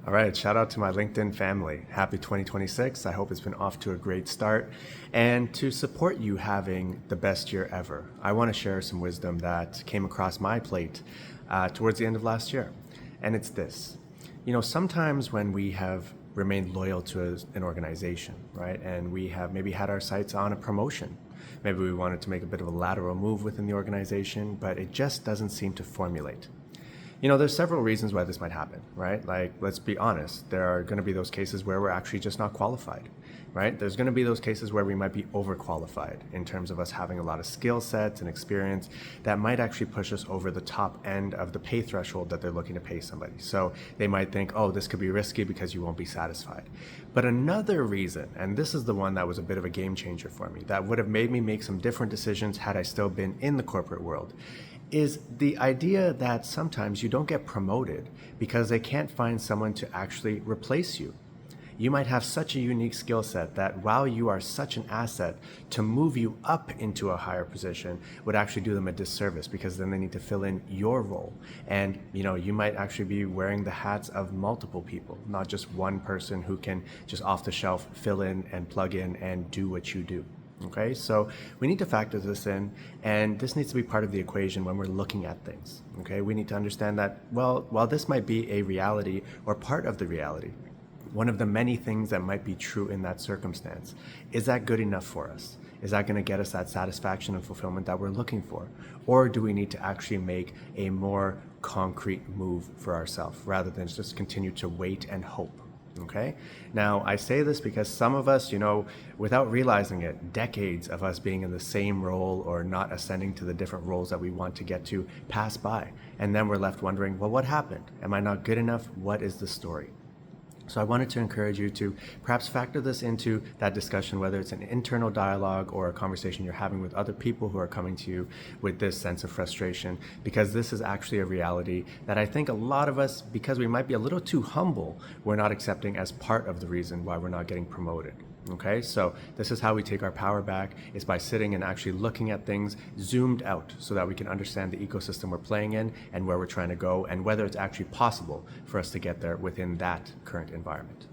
All right, shout out to my LinkedIn family. Happy 2026. I hope it's been off to a great start. And to support you having the best year ever, I want to share some wisdom that came across my plate towards the end of last year. And it's this. Sometimes when we have remained loyal to an organization, right, and we have maybe had our sights on a promotion, maybe we wanted to make a bit of a lateral move within the organization, but it just doesn't seem to formulate. There's several reasons why this might happen, right? Like, let's be honest, there are going to be those cases where we're actually just not qualified, right? There's going to be those cases where we might be overqualified in terms of us having a lot of skill sets and experience that might actually push us over the top end of the pay threshold that they're looking to pay somebody. So they might think, oh, this could be risky because you won't be satisfied. But another reason, and this is the one that was a bit of a game changer for me, that would have made me make some different decisions had I still been in the corporate world, is the idea that sometimes you don't get promoted because they can't find someone to actually replace you. You might have such a unique skill set that while you are such an asset, to move you up into a higher position would actually do them a disservice because then they need to fill in your role. And you might actually be wearing the hats of multiple people, not just one person who can just off the shelf fill in and plug in and do what you do. Okay, so we need to factor this in, and this needs to be part of the equation when we're looking at things. Okay, we need to understand that, well, while this might be a reality or part of the reality, one of the many things that might be true in that circumstance, is that good enough for us? Is that going to get us that satisfaction and fulfillment that we're looking for? Or do we need to actually make a more concrete move for ourselves rather than just continue to wait and hope? Okay. Now, I say this because some of us, without realizing it, decades of us being in the same role or not ascending to the different roles that we want to get to pass by. And then we're left wondering, well, what happened? Am I not good enough? What is the story? So I wanted to encourage you to perhaps factor this into that discussion, whether it's an internal dialogue or a conversation you're having with other people who are coming to you with this sense of frustration, because this is actually a reality that I think a lot of us, because we might be a little too humble, we're not accepting as part of the reason why we're not getting promoted. Okay, so this is how we take our power back, is by sitting and actually looking at things zoomed out so that we can understand the ecosystem we're playing in and where we're trying to go and whether it's actually possible for us to get there within that current environment.